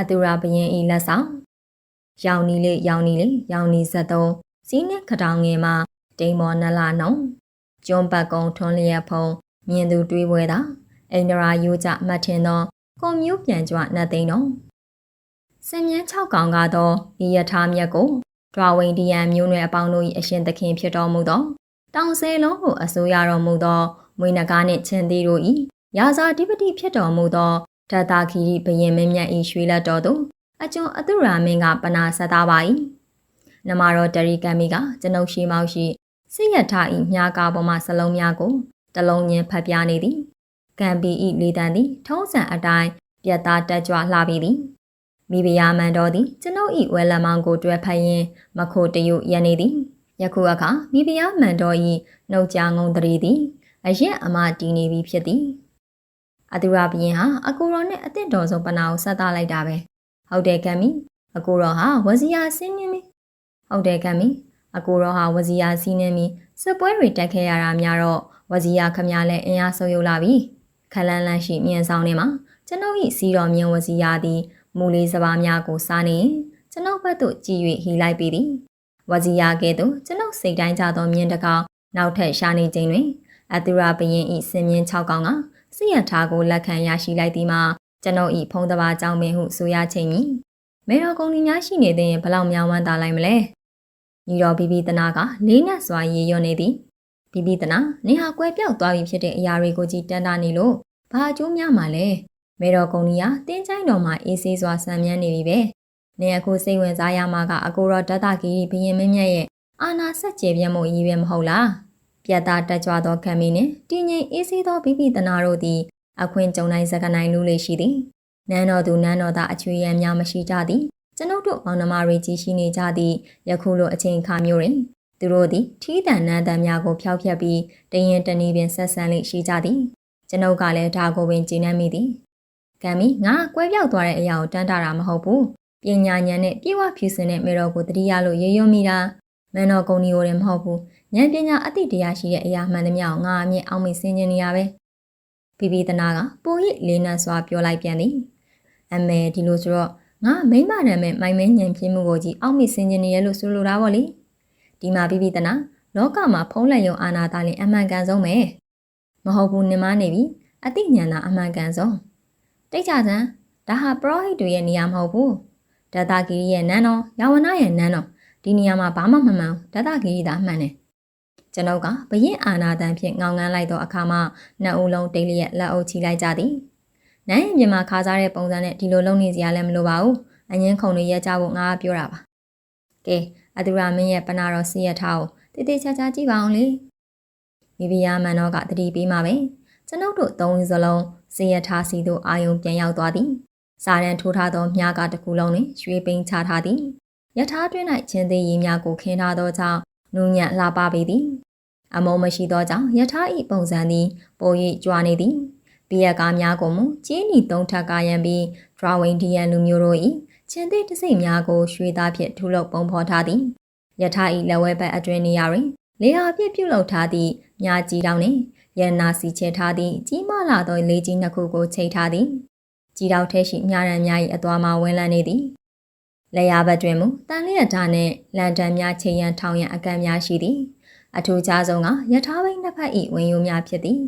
အတူရာဘရင်ဤလက်ဆောင်ရောင်နီလေးရောင်နီလေးရောင်နီ73စီးနဲ့ခတောင်ငယ်မှာတိမ်မော်နလာနှုံကျွန်းပတ်ကုံထွန်းလျက်ဖုံမြင်သူတွေးပွဲတာအိန္ဒရာယူကြမှတ်ထင်သောကွန်မျိုးပြန်ကြွနှက်သိန်းတော်စင်မြန်း6ကောင်ကတော့ဤယထာမြတ်ကိုဒွာဝိန်ဒီယံမျိုးနွယ်အပေါင်းတို့၏အရှင်သခင်ဖြစ်တော်မူသောတောင်ဆဲလုံးကိုအစိုးရတော်မူသောမွေနဂါနှင့်ချင်းသေးတို့၏ရာဇာဓိပတိဖြစ်တော်မူသောဓာတာခီရိဘယင်မင်းမြတ်၏ရွှေလက်တော်သို့အကျွန်အတုရာမင်းကပနာဆက်သားပါ၏နမတော်တရီကံမီကကျွန်ုပ်ရှိမောက်ရှိစိတ်ရထ၏မြားကားပေါ်မှစလုံးများကိုတလုံးချင်းဖတ်ပြနေသည်ကံပီ၏လေတံသည်ထုံးစံအတိုင်းပြတ်သားတက်ကြွလှပြီသည်မိဖုရားမန်တော်သည်ကျွန်ုပ်၏ဝဲလမောင်ကိုတွဲဖက်ရင်းမခိုတရုရနေသည်ယခုအခါမိဖုရားမန်တော်၏နှုတ်ကြငုံတရီသည်အရက်အမတည်နေပြီဖြစ်သည်အတူရာဘရင်ဟာအကိုတော်နဲ့အစ်တော်ဆုံးပနာကိုဆက်သားလိုက်တာပဲဟုတ်တယ်ကံမီအကိုတော်ဟာဝစီယာဆင်းနေပြီဟုတ်တယ်ကံမီအကိုတော်ဟာဝစီယာစီးနေပြီစစ်ပွဲတွေတက်ခဲ့ရတာများတော့ဝစီယာခမရလည်းအင်အားဆုပ်ယုပ်လာပြီခလန်းလန်းရှိမြန်ဆောင်နေမှာကျွန်ုပ်၏စီတော်မြင်ဝစီယာသည်မူလေးစပါးများကိုစားနေကျွန်ုပ်ဘက်သို့ကြည့်၍ဟီလိုက်ပြီးသည်ဝစီယာကဲ့သို့ကျွန်ုပ်စိတ်တိုင်းကြသောမြင်တကောင်နောက်ထပ်ရှာနေခြင်းတွင်အတူရာဘရင်၏စင်မြင့်6ကောင်ကစိရထားကိုလက်ခံရရှိလိုက်သည်မှာကျွန်ုပ်၏ဖုံးတဘာကြောင့်ပင်ဟုဆိုရချိန်မီမေတော်ကုံကြီးများရှိနေတဲ့ဘလောက်များဝမ်းသာလိုက်မလဲညီတော်ဘီဘီတနာကလေးနက်စွာရေရွနေသည်ဘီဘီတနာနေဟာကွဲပြောက်သွားပြီဖြစ်တဲ့အရာတွေကိုကြည်တန်းတာနေလို့ဘာအကျိုးများမှာလဲမေတော်ကုံကြီးကတင်းချိုင်းတော်မှာအေးဆေးစွာဆံမြန်းနေပြီပဲနေအခုစိတ်ဝင်စားရမှာကအကိုတော်ဓာတဂီဘရင်မင်းမြတ်ရဲ့အာနာဆက်ကျေပြတ်မှုကြီးပဲမဟုတ်လားပြတ်သားတက်ကြွသောခံမီနှင့်တည်ငြိမ်အေးဆေးသောဘီဘီတနာတို့သည်အခွင့်ကြုံနိုင်စကနိုင်လူလေးရှိသည်နန်းတော်သူနန်းတော်သားအချွေရန်များမရှိကြသည်ကျွန်ုပ်တို့မောင်နှမတွေကြီးရှိနေကြသည့်ယခုလိုအချိန်အခါမျိုးတွင်သူတို့သည်ထီးတန်နန်းတန်များကိုဖျောက်ဖျက်ပြီးတရင်တနည်းပင်ဆက်ဆံလေးရှိကြသည်ကျွန်ုပ်ကလည်းဒါကိုပင်ကျေနပ်မိသည်ကံမီငါကွဲပြောက်သွားတဲ့အရာကိုတန်းတာတာမဟုတ်ဘူးပညာဉာဏ်နဲ့ပြေဝဖြူစင်တဲ့မေတော်ကိုတတိယလို့ရေရွံ့မိတာမန်တော်ကုံဒီကိုလည်းမဟုတ်ဘူးဉာဏ်ပညာအသိတရားရှိတဲ့အရာမှန်သမျှကိုငါအမြင်အောင်မိစင်ကျင်နေရပဲဘီဘီတနာကပိုရိလေးနက်စွာပြောလိုက်ပြန်သည်အမေဒီလိုဆိုတော့ငါမိမနာမဲ့မိုင်မဲညံပြင်းမှုကိုကြီးအောက်မိစင်ကျင်နေရလို့ဆိုလိုတာပေါ့လေဒီမှာဘီဘီတနာလောကမှာဖုံးလက်ယုံအာနာသားလင်အမှန်ကန်ဆုံးပဲမဟုတ်ဘူးနင်မနေပြီအသိဉာဏ်သာအမှန်ကန်ဆုံးတိတ်ကြစမ်းဒါဟာပရောဟိတ်တွေရဲ့နေရာမဟုတ်ဘူးဓာတဂီရဲ့နန်းတော်ယာဝနာရဲ့နန်းတော်ဒီနေရာမှာဘာမှမမှန်ဓာတဂီသာမှန်တယ်ကျွန်ုပ်ကဘရင်အာနာတန်ဖြင့်ငောင်းငန်းလိုက်သောအခါမှာနှစ်ဦးလုံးတိတ်လျက်လက်အုပ်ချီလိုက်ကြသည်နိုင်ရင်မြန်မာခါစားတဲ့ပုံစံနဲ့ဒီလိုလုံနေစရာလည်းမလိုပါဘူးအငင်းခုံတွေရက်ကြဖို့ငါပြောတာပါကဲအတူရာမင်းရဲ့ပနာတော်စီရထားကိုတေးသေးချာချာကြည့်ပါအောင်လေမိဖုရားမန်တော်ကတတိပေးမှာပဲကျွန်ုပ်တို့သုံးဦးစလုံးစီရထားစီသို့အာယုံပြန်ရောက်သွားသည်စာရန်ထိုးထားသောမြားကတစ်ခုလုံးတွင်ရွှေပိန်ချထားသည်ယထာတွင်၌ချင်းသေးရည်များကိုခင်းထားသောကြောင့်နူးညံ့လှပပေသည်အမုံမရှိသောကြောင့်ယထာ၏ပုံစံသည်ပို၍ကြွားနေသည်ပြည့်ရကားများကိုမူကျင်းဤသုံးထပ်ကားရန်ပြီးဒရာဝိန်ဒီယန်လူမျိုးတို့၏ချင်းသေးတစိမ့်များကိုရွှေသားဖြင့်ထုလုပ်ပုံဖော်ထားသည်ယထာ၏လက်ဝဲဘက်အတွင်နေရာတွင်လေဟာဖြင့်ပြုလုပ်ထားသည့်မြားကြီးတောင်နှင့်ရန်နာစီချဲထားသည့်ကြီးမားလာသောလေးကြီးနှစ်ခုကိုချိတ်ထားသည်ကြီးတောင်ထဲရှိမြားရန်များ၏အသွားမှာဝင်လန်းနေသည်လေယာဘက်တွင်မူတန်လျက်ဓာနှင့်လန်တန်များချိန်ရန်ထောင်ရန်အကန့်များရှိသည်အထူးခြားဆုံးကယထာဘိန်းနှစ်ဖက်၏ဝင်ရိုးများဖြစ်သည်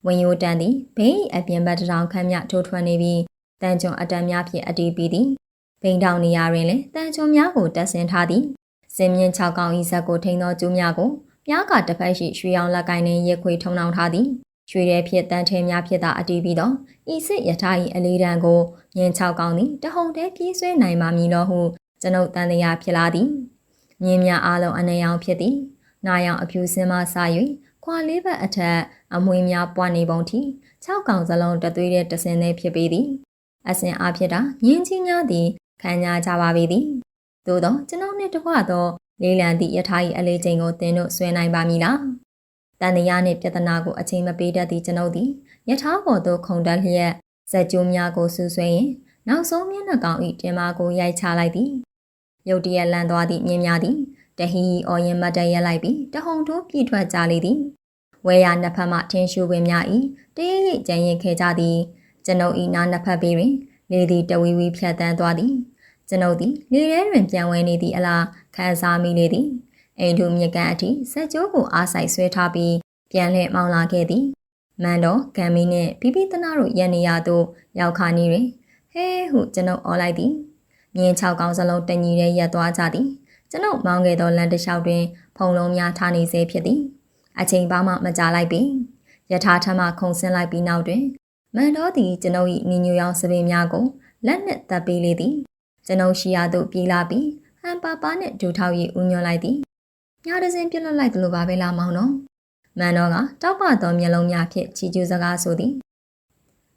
ဝင်ရိုးတန်သည်ဘိန်းအပြင်ဘက်တောင်ခမ်းမြထိုးထွက်နေပြီးတန်ကျွန်းအတန်များဖြင့်အတီးပြီးသည်ဘိန်းတောင်နေရာတွင်လည်းတန်ကျွန်းများကိုတက်ဆင်းထားသည်စင်မြင့်6ကောင်၏ဇက်ကိုထိန်းသောကျိုးများကိုပြားကတစ်ဖက်ရှိရွှေရောင်လက်ကိုင်းနှင့်ရက်ခွေထုံနှောင်ထားသည်ရွှေရဲဖြစ်တန်ထဲများဖြစ်သာအတီးပြီးသောဤစစ်ယထာ၏အလေးတန်းကိုမြင်း6ကောင်သည်တဟုန်တည်းပြေးဆွဲနိုင်ပါမည်လို့ဟုကျွန်ုပ်တန်တရားဖြစ်လာသည်မြင်းများအားလုံးအနေအောင်ဖြစ်သည်နာရောင်အဖြူစင်းမှစ၍ခွာလေးဘက်အထက်အမွှေးများပွားနေပုံထိ6ကောင်စလုံးတသွေးတဲ့တစင်းသေးဖြစ်ပေသည်အစင်အားဖြစ်တာမြင်းကြီးများသည်ခံကြကြပါပေသည်သို့သောကျွန်ုပ်နှင့်တကွသောလေးလံသည့်ယထာ၏အလေးချိန်ကိုသင်တို့ဆွဲနိုင်ပါမည်လားတန်တရားနှင့်ပြဿနာကိုအချိန်မပေးတတ်သည့်ကျွန်ုပ်သည်ယထာပေါ်သို့ခုန်တက်လျက်ဇက်ကျိုးများကိုဆူဆွဲရင်နောက်ဆုံးမျက်နှာကောင်၏တင်မာကိုရိုက်ချလိုက်သည်ရုတ်တရက်လန်သွားသည့်မြင်းများသည်တဟီအော်ရင်မတ်တရက်လိုက်ပြီးတဟုန်ထိုးပြည့်ထွက်ကြလေသည်ဝဲရနှစ်ဖက်မှထင်းရှူပင်များ၏တရရိတ်ကြံရင်ခဲကြသည်ကျွန်ုပ်၏နားနှစ်ဖက်ပေတွင် လေသည်တဝီဝီဖြတ်တန်းသွားသည်ကျွန်ုပ်သည်လေထဲတွင်ပြန်ဝဲနေသည့်အလားခံစားမိလေသည်အိမ်တို့မြက်ကန်အထိစက်ကြိုးကိုအားဆိုင်ဆွဲထားပြီးပြန်လှည့်မောင်းလာခဲ့သည်မန်တော်ဂမ်မီနှင့်ဖိဖိသနာတို့ရန်နေရသို့ရောက်ခါနေတွင်ဟဲဟုကျွန်ုပ်အော်လိုက်သည်မြင်း6ကောင်စလုံးတညီရဲရက်သွားကြသည်ကျွန်ုပ်မောင်းခဲ့သောလမ်းတစ်လျှောက်တွင်ဖုံလုံးများထားနေစေဖြစ်သည်အချိန်ပါမှမကြာလိုက်ပြီယထာထမခုံဆင်းလိုက်ပြီးနောက်တွင်မန်တော်သည်ကျွန်ုပ်၏နီညူရောင်စပင်များကိုလက်နှင့်တပ်ပေးလေသည်ကျွန်ုပ်ရှိရာသို့ပြေးလာပြီးဟန်ပါပါနှင့်ဒူထောက်၍ဦးညွှန်လိုက်သည်ညာတစင်းပြတ်လွတ်လိုက်သလိုပါပဲလားမောင်တော်မန်တော်ကတောက်ပသောမျက်လုံးများဖြင့်ချီကျူးစကားဆိုသည်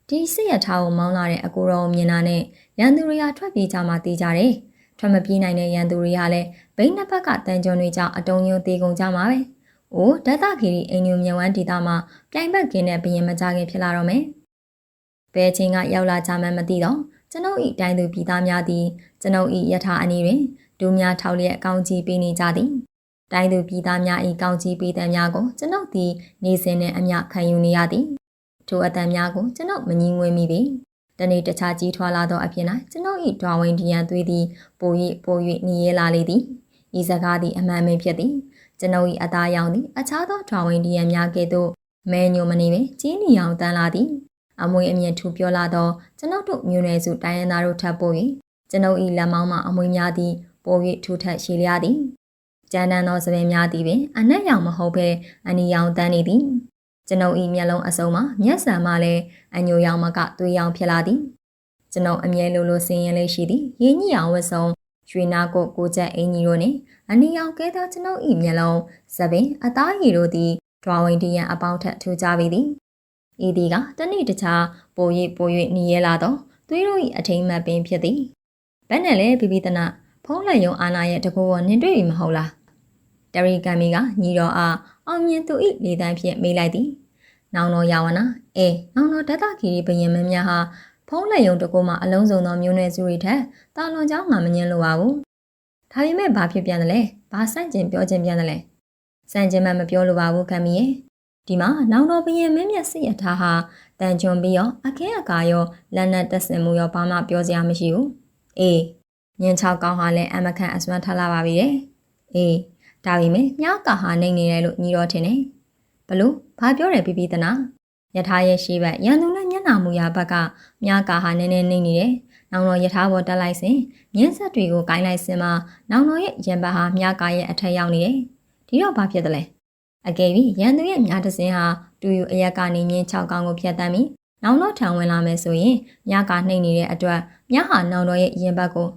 ဒီစစ်ရထားကိုမောင်းလာတဲ့အကူတော်မြင်တာနဲ့ရန်သူတွေကထွက်ပြေးကြမှတေးကြတယ်ထွက်မပြေးနိုင်တဲ့ရန်သူတွေကလည်းဘိန်းနှစ်ဖက်ကတန်ကြွတွေကြောင့်အတုံးယုံသေးကုန်ကြမှာပဲ။အိုးဒသခီရီအင်ညူမြဝန်းဒေတာမှာပြိုင်ဘက်ကင်းတဲ့ဘရင်မကြခင်ဖြစ်လာတော့မယ်။ဘယ်ချိန်ကရောက်လာကြမှန်းမသိတော့ကျွန်ုပ်ဤတိုင်းသူပြည်သားများသည်ကျွန်ုပ်ဤယထာအနီးတွင်ဒူးများထောက်လျက်ကောင်းကြီးပေးနေကြသည်။တိုင်းသူပြည်သားများဤကောင်းကြီးပေးတဲ့များကိုကျွန်ုပ်သည်နေစဉ်နဲ့အမျှခံယူနေရသည်။ထိုအတန်များကိုကျွန်ုပ်မငြင်းငွေမိပြီ။တနေ့တခြားကြီးထွားလာသောအဖြစ်၌ကျွန်ုပ်၏ဒွာဝင်ဒီယန်သွေးသည်ပို၍နေရလာလေသည်။ဤစကားသည်အမှန်ပင်ဖြစ်သည်။ကျွန်ုပ်၏အသားရောင်သည်အခြားသောဒွာဝင်ဒီယန်များကဲ့သို့မဲညိုမနေပင်ကြီးနီအောင်တန်းလာသည်။အမွေအမြင့်ထူပြောလာသောကျွန်ုပ်တို့မျိုးနွယ်စုတိုင်းရင်းသားတို့ထပ်ပို့၍ကျွန်ုပ်၏လက်မောင်းမှအမွေများသည်ပို၍ထူထပ်ရှိလျသည်။ကျန်းတန်းသောစပင်များသည်ပင်အနက်ရောင်မဟုတ်ဘဲအနီရောင်တန်းနေသည်။ကျွန်ုပ်၏မျက်လုံးအစုံမှာမျက်စံမှလည်းအညိုရောင်မကသွေးရောင်ဖြစ်လာသည်ကျွန်ုပ်အမြဲလိုစင်ရင်လေးရှိသည်ရင်းကြီးအောင်ဝတ်စုံရွှေနာကိုချက်အင်ကြီးတို့နှင့်အနီရောင်ကဲသောကျွန်ုပ်၏မျက်လုံးစပင်အသားရည်တို့သည်ဒွာဝင်ဒီယန်အပေါင်းထက်ထူကြပေသည်ဤသည်ကတနေ့တခြားပို၍နေရလာသောသွေးတို့၏အထိမ်းမှတ်ပင်ဖြစ်သည်ဘယ်နဲ့လဲပြပြတနာဖုံးလက်ယုံအာနာရဲ့တကူကိုနင်တွေ့ပြီမဟုတ်လားတရီကံမီကညီတော်အားအောင်မြင်သူ၏လေတန်းဖြင့်မေးလိုက်သည်နောင်တော်ယာဝနာနောင်တော်ဒသခီရီဘယင်မင်းများဟာဖုံးလက်ယုံတကူမှာအလုံးစုံသောမျိုးနွယ်စုတွေထက်တာလွန်ကြောင်းငါမငင်းလိုပါဘူးဒါပေမဲ့ဘာဖြစ်ပြန်တယ်လဲဘာစန့်ကျင်ပြောခြင်းပြန်တယ်လဲစန့်ကျင်မှမပြောလိုပါဘူးကံမီရဲ့ဒီမှာနောင်တော်ဘယင်မင်းမြတ်စစ်ရထားဟာတန်ချွန်ပြီးရောအခင်းအကာရောလက်နက်တက်ဆင်မှုရောဘာမှပြောစရာမရှိဘူးညင်6ကောင်းဟာလည်းအမခန့်အစွမ်းထားလာပါပြီတဲ့ဒါပေမဲ့မြားကာဟာနေနေတယ်လို့ညီတော်ထင်တယ်ဘလို့ဘာပြောတယ်ပြပြတနာယထာရဲ့ရှိဘက်ရန်သူနဲ့မျက်နှာမူရာဘက်ကမြားကာဟာနည်းနည်းနေနေတယ်နောင်တော်ယထာဘောတက်လိုက်စဉ်မြင်းဆက်တွေကိုဂိုင်းလိုက်စဉ်မှာနောင်တော်ရဲ့ရံဘက်ဟာမြားကာရဲ့အထက်ရောက်နေတယ်ဒီတော့ဘာဖြစ်တယ်လဲအကယ်၍ရန်သူရဲ့မြားတစင်းဟာတူယူအရက်ကနေမြင်း6ကောင်းကိုဖျက်တမ်းပြီးနောင်တော်ထံဝင်လာမယ်ဆိုရင်မြားကာနှိမ့်နေတဲ့အတွက်မြားဟာနောင်တော်ရဲ့ရင်ဘက်ကို